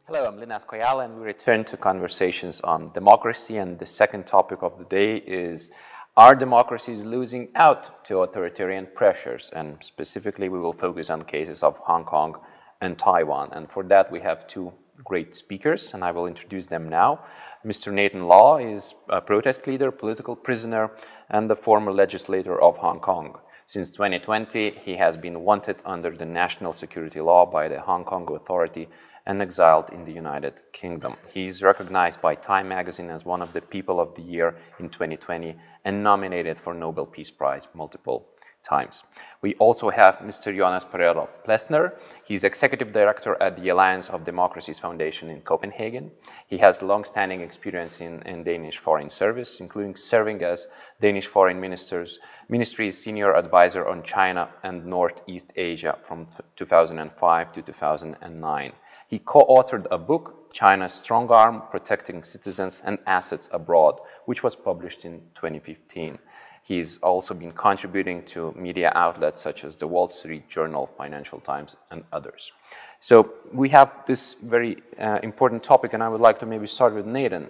Hello, I'm Linas Kojala, and we return to conversations on democracy. And the second topic of the day is, are democracies losing out to authoritarian pressures? And specifically, we will focus on cases of Hong Kong and Taiwan. And for that, we have two great speakers, and I will introduce them now. Mr. Nathan Law is a protest leader, political prisoner, and the former legislator of Hong Kong. Since 2020, he has been wanted under the national security law by the Hong Kong Authority and exiled in the United Kingdom. He is recognized by Time magazine as one of the People of the Year in 2020 and nominated for Nobel Peace Prize multiple times. We also have Mr. Jonas Parello-Plesner. He's executive director at the Alliance of Democracies Foundation in Copenhagen. He has long-standing experience in Danish Foreign Service, including serving as Danish Foreign Ministry's senior advisor on China and Northeast Asia from 2005 to 2009. He co-authored a book, China's Strong Arm, Protecting Citizens and Assets Abroad, which was published in 2015. He's also been contributing to media outlets such as the Wall Street Journal, Financial Times, and others. So we have this very important topic, and I would like to maybe start with Nathan.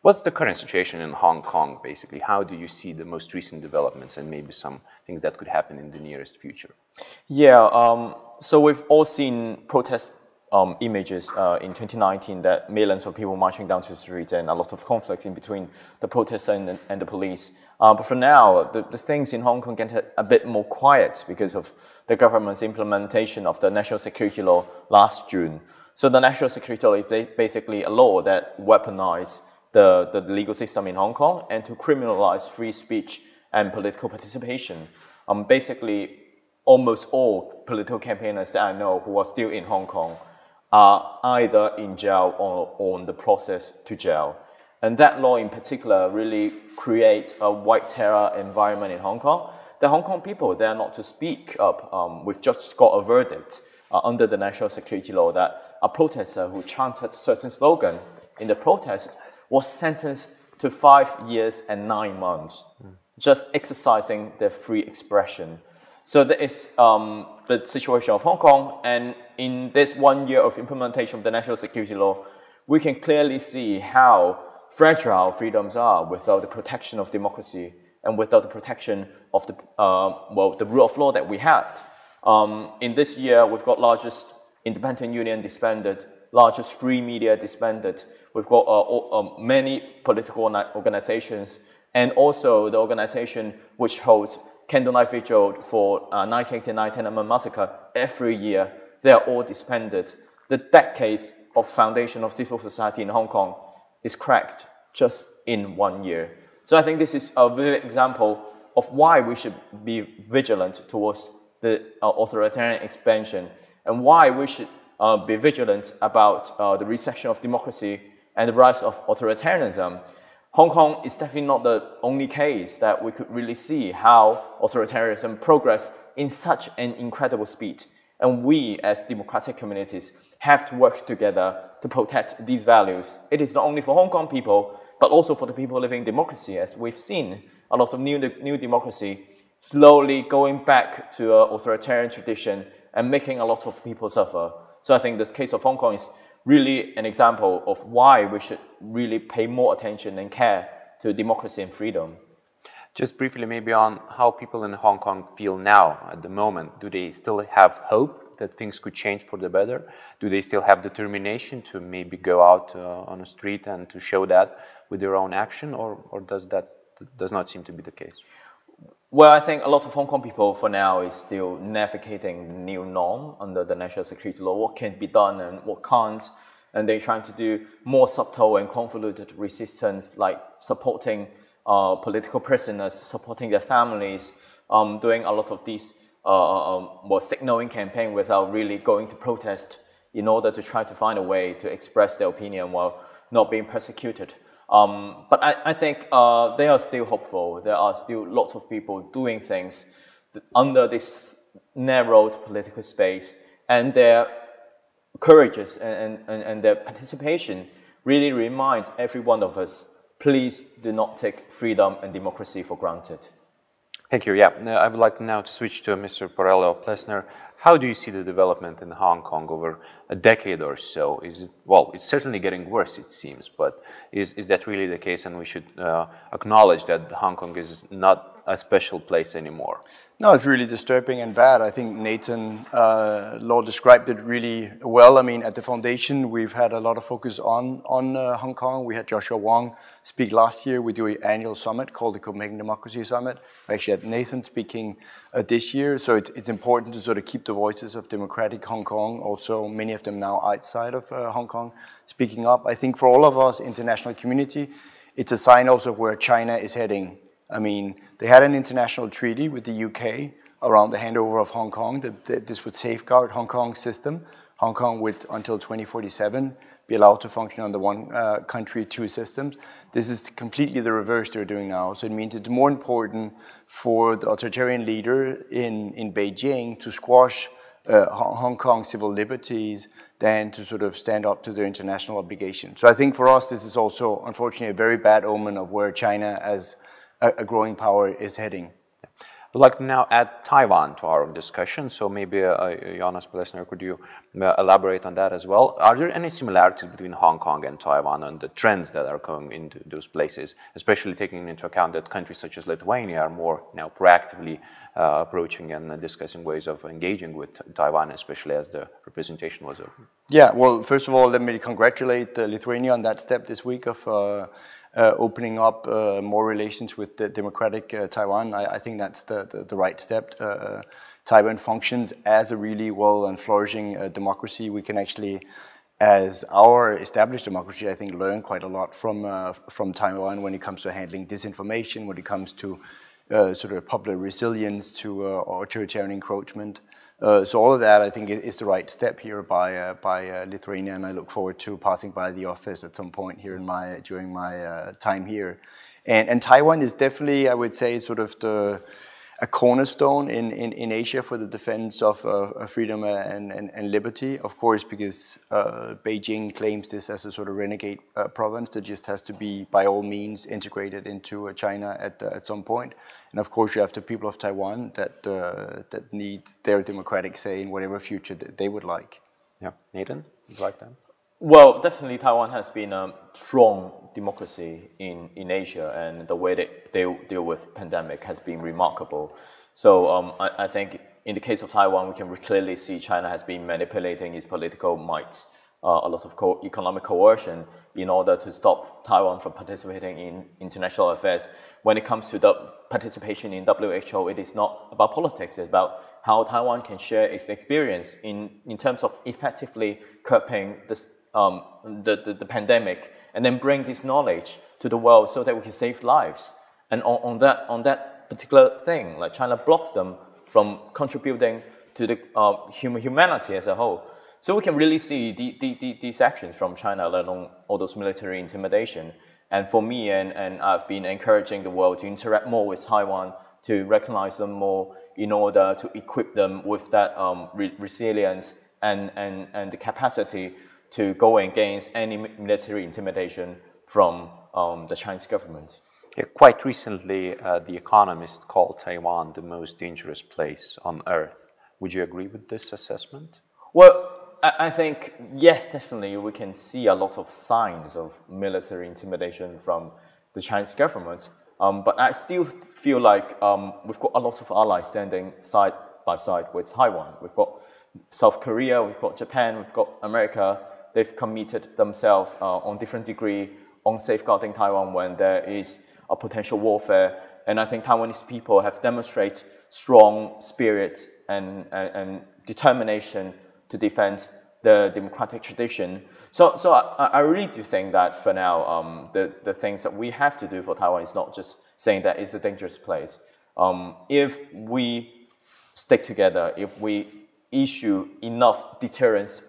What's the current situation in Hong Kong, basically? How do you see the most recent developments and maybe some things that could happen in the nearest future? Yeah, so we've all seen protest images in 2019 that millions of people marching down to the street and a lot of conflicts in between the protesters and the police. But for now, the things in Hong Kong get a bit more quiet because of the government's implementation of the National Security Law last June. So the National Security Law is basically a law that weaponizes the legal system in Hong Kong and to criminalize free speech and political participation. Basically, almost all political campaigners that I know who are still in Hong Kong are either in jail or on the process to jail. And that law in particular really creates a white terror environment in Hong Kong. The Hong Kong people, they are not to speak up. We've just got a verdict under the National Security Law that a protester who chanted certain slogan in the protest was sentenced to 5 years and 9 months, just exercising their free expression. So that is the situation of Hong Kong, and in this 1 year of implementation of the National Security Law, we can clearly see how fragile freedoms are without the protection of democracy and without the protection of the rule of law that we had. In this year, we've got largest independent union disbanded, largest free media disbanded. We've got many political organizations, and also the organization which holds candlelight vigil for 1989 Tiananmen massacre every year. They are all disbanded. The decades of foundation of civil society in Hong Kong is cracked just in 1 year. So I think this is a vivid example of why we should be vigilant towards the authoritarian expansion and why we should be vigilant about the recession of democracy and the rise of authoritarianism. Hong Kong is definitely not the only case that we could really see how authoritarianism progress in such an incredible speed. And we, as democratic communities, have to work together to protect these values. It is not only for Hong Kong people, but also for the people living in democracy, as we've seen a lot of new democracy slowly going back to an authoritarian tradition and making a lot of people suffer. So I think the case of Hong Kong is really an example of why we should really pay more attention and care to democracy and freedom. Just briefly, maybe on how people in Hong Kong feel now at the moment. Do they still have hope that things could change for the better? Do they still have determination to maybe go out on the street and to show that with their own action, or does not seem to be the case? Well, I think a lot of Hong Kong people for now is still navigating the new norm under the National Security Law, what can be done and what can't. And they're trying to do more subtle and convoluted resistance, like supporting political prisoners, supporting their families, doing a lot of these signaling campaign without really going to protest in order to try to find a way to express their opinion while not being persecuted. But I think they are still hopeful. There are still lots of people doing things under this narrowed political space, and their courageous and their participation really remind every one of us, please do not take freedom and democracy for granted. Thank you. Yeah, I would like now to switch to Mr. Parello-Plesner. How do you see the development in Hong Kong over a decade or so? Is it, well, it's certainly getting worse, it seems, but is that really the case, and we should acknowledge that Hong Kong is not a special place anymore? No, it's really disturbing and bad. I think Nathan Law described it really well. I mean, at the foundation, we've had a lot of focus on Hong Kong. We had Joshua Wong speak last year. We do an annual summit called the Copenhagen Democracy Summit. We actually had Nathan speaking this year. So it's important to sort of keep the voices of democratic Hong Kong, also many of them now outside of Hong Kong, speaking up. I think for all of us, international community, it's a sign also of where China is heading. I mean, they had an international treaty with the UK around the handover of Hong Kong, that this would safeguard Hong Kong's system. Hong Kong would, until 2047, be allowed to function under one country, two systems. This is completely the reverse they're doing now. So it means it's more important for the authoritarian leader in Beijing to squash Hong Kong's civil liberties than to sort of stand up to their international obligations. So I think for us, this is also, unfortunately, a very bad omen of where China as a growing power is heading. I'd like to now add Taiwan to our discussion, so maybe Jonas Plesner, could you elaborate on that as well? Are there any similarities between Hong Kong and Taiwan and the trends that are coming into those places, especially taking into account that countries such as Lithuania are more now proactively approaching and discussing ways of engaging with Taiwan, especially as the representation was open? Yeah, well, first of all, let me congratulate Lithuania on that step this week of opening up more relations with the democratic Taiwan. I think that's the right step. Taiwan functions as a really well and flourishing democracy. We can actually, as our established democracy, I think, learn quite a lot from Taiwan when it comes to handling disinformation, when it comes to sort of public resilience to authoritarian encroachment. So all of that, I think, is the right step here by Lithuania, and I look forward to passing by the office at some point here during my time here. And Taiwan is definitely, I would say, sort of a cornerstone in Asia for the defense of freedom and liberty, of course, because Beijing claims this as a sort of renegade province that just has to be, by all means, integrated into China at some point. And of course, you have the people of Taiwan that need their democratic say in whatever future that they would like. Yeah, Nathan, you'd like that? Well, definitely Taiwan has been a strong democracy in Asia, and the way that they deal with pandemic has been remarkable. So I think in the case of Taiwan, we can clearly see China has been manipulating its political might, a lot of economic coercion in order to stop Taiwan from participating in international affairs. When it comes to the participation in WHO, it is not about politics, it's about how Taiwan can share its experience in terms of effectively curbing this the pandemic, and then bring this knowledge to the world so that we can save lives. And on that particular thing, like China blocks them from contributing to the humanity as a whole. So we can really see these actions from China, let alone all those military intimidation. And for me, and I've been encouraging the world to interact more with Taiwan, to recognize them more in order to equip them with that resilience and the capacity to go against any military intimidation from the Chinese government. Yeah, quite recently, The Economist called Taiwan the most dangerous place on earth. Would you agree with this assessment? Well, I think, yes, definitely, we can see a lot of signs of military intimidation from the Chinese government. But I still feel like we've got a lot of allies standing side by side with Taiwan. We've got South Korea, we've got Japan, we've got America. They've committed themselves on different degree on safeguarding Taiwan when there is a potential warfare. And I think Taiwanese people have demonstrated strong spirit and determination to defend the democratic tradition. So I really do think that for now, the things that we have to do for Taiwan is not just saying that it's a dangerous place. If we stick together, if we issue enough deterrence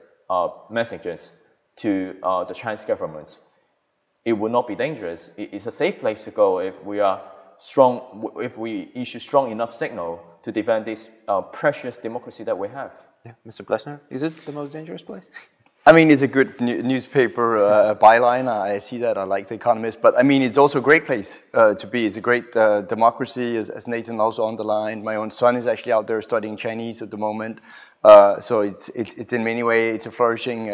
messages to the Chinese government, it will not be dangerous. It's a safe place to go if we are strong, if we issue strong enough signal to defend this precious democracy that we have. Yeah, Mr. Plesner, is it the most dangerous place? I mean, it's a good newspaper byline. I see that. I like The Economist. But I mean, it's also a great place to be. It's a great democracy, as Nathan also underlined. My own son is actually out there studying Chinese at the moment. So it's in many ways, it's a flourishing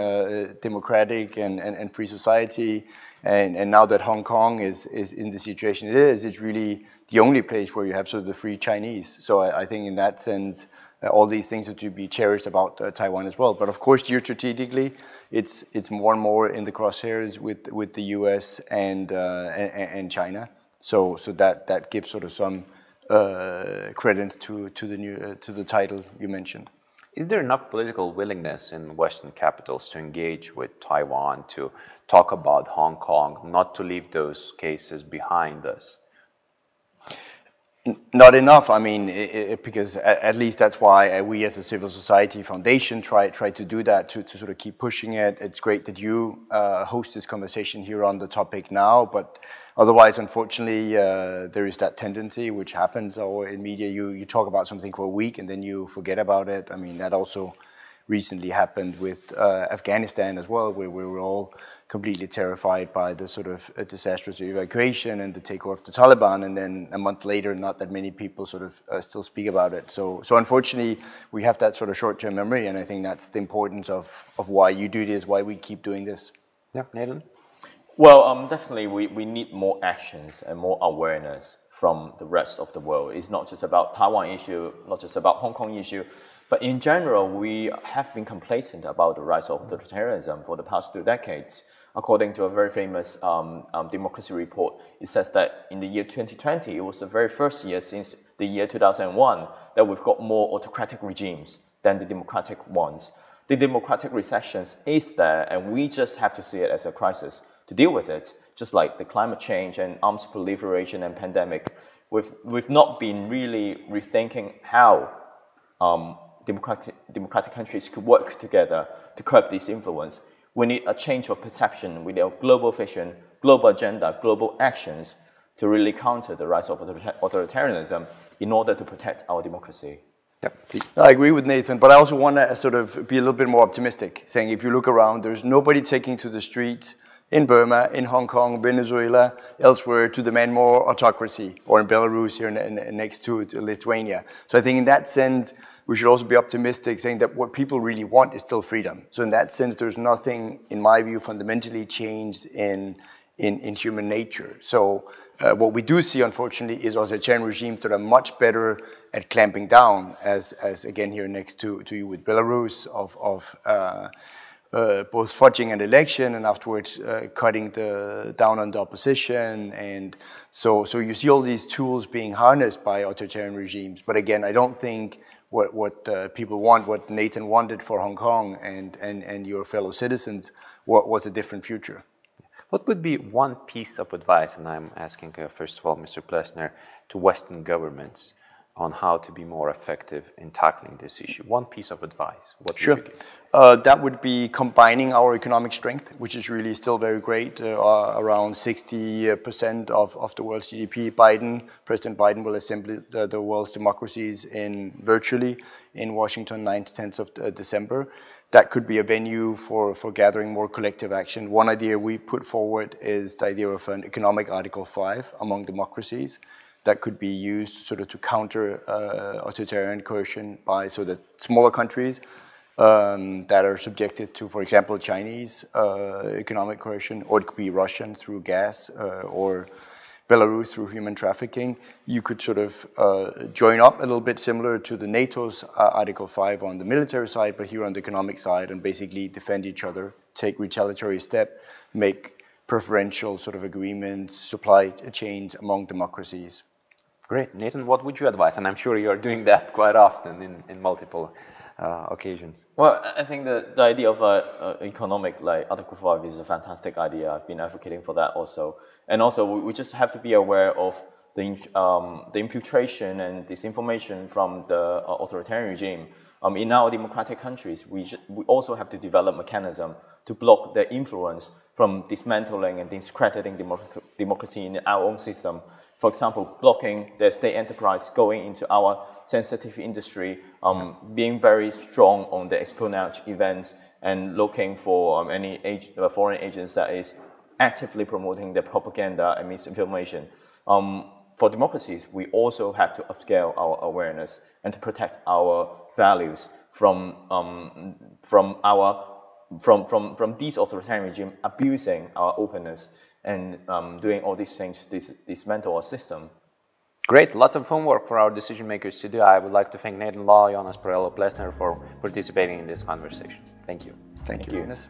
democratic and free society. And now that Hong Kong is in the situation it is, it's really the only place where you have sort of the free Chinese. So I think in that sense, all these things are to be cherished about Taiwan as well. But of course, geostrategically, it's more and more in the crosshairs with the US and China. So that gives sort of some credence to the title you mentioned. Is there enough political willingness in Western capitals to engage with Taiwan, to talk about Hong Kong, not to leave those cases behind us? Not enough. I mean, because at least that's why we as a civil society foundation try to do that, to sort of keep pushing it. It's great that you host this conversation here on the topic now, but otherwise, unfortunately, there is that tendency which happens, or in media, you talk about something for a week and then you forget about it. I mean, that also recently happened with Afghanistan as well, where we were all completely terrified by the sort of disastrous evacuation and the takeover of the Taliban, and then a month later, not that many people sort of still speak about it. So unfortunately, we have that sort of short-term memory, and I think that's the importance of why you do this, why we keep doing this. Yeah, Nathan? Well, definitely we need more actions and more awareness from the rest of the world. It's not just about Taiwan issue, not just about Hong Kong issue, but in general, we have been complacent about the rise of authoritarianism for the past 2 decades. According to a very famous democracy report, it says that in the year 2020, it was the very first year since the year 2001 that we've got more autocratic regimes than the democratic ones. The democratic recession is there, and we just have to see it as a crisis to deal with it. Just like the climate change and arms proliferation and pandemic, we've not been really rethinking how democratic countries could work together to curb this influence. We need a change of perception. We need a global vision, global agenda, global actions to really counter the rise of authoritarianism in order to protect our democracy. Yep. I agree with Nathan, but I also want to sort of be a little bit more optimistic, saying if you look around, there's nobody taking to the streets in Burma, in Hong Kong, Venezuela, elsewhere to demand more autocracy, or in Belarus here next to Lithuania. So I think in that sense, we should also be optimistic, saying that what people really want is still freedom. So in that sense, there's nothing, in my view, fundamentally changed in human nature. So what we do see, unfortunately, is authoritarian regimes that are much better at clamping down, as again here next to you with Belarus, of both fudging an election and afterwards cutting down on the opposition. And so you see all these tools being harnessed by authoritarian regimes. But again, I don't think what people want, what Nathan wanted for Hong Kong and your fellow citizens, was a different future. What would be one piece of advice, and I'm asking first of all, Mr. Plesner, to Western governments on how to be more effective in tackling this issue? One piece of advice. What would you give? That would be combining our economic strength, which is really still very great. Around 60% of the world's GDP. President Biden will assemble the world's democracies virtually in Washington, 9th to 10th of December. That could be a venue for gathering more collective action. One idea we put forward is the idea of an economic Article 5 among democracies that could be used sort of to counter authoritarian coercion by so that smaller countries that are subjected to, for example, Chinese economic coercion, or it could be Russian through gas, or Belarus through human trafficking, you could sort of join up a little bit similar to the NATO's Article 5 on the military side, but here on the economic side, and basically defend each other, take retaliatory step, make preferential sort of agreements, supply chains among democracies. Great. Nathan, what would you advise? And I'm sure you're doing that quite often in multiple occasions. Well, I think the idea of economic, like Article 5, is a fantastic idea. I've been advocating for that also. And also, we just have to be aware of the infiltration and disinformation from the authoritarian regime. In our democratic countries, we also have to develop mechanism to block their influence from dismantling and discrediting democracy in our own system. For example, blocking the state enterprise going into our sensitive industry, being very strong on the espionage events, and looking for any foreign agents that is actively promoting their propaganda and misinformation. For democracies, we also have to upscale our awareness and to protect our values from these authoritarian regime abusing our openness and doing all these things to dismantle our system. Great, lots of homework for our decision makers to do. I would like to thank Nathan Law, Jonas, Parello-Plesner for participating in this conversation. Thank you. Thank you, Linas.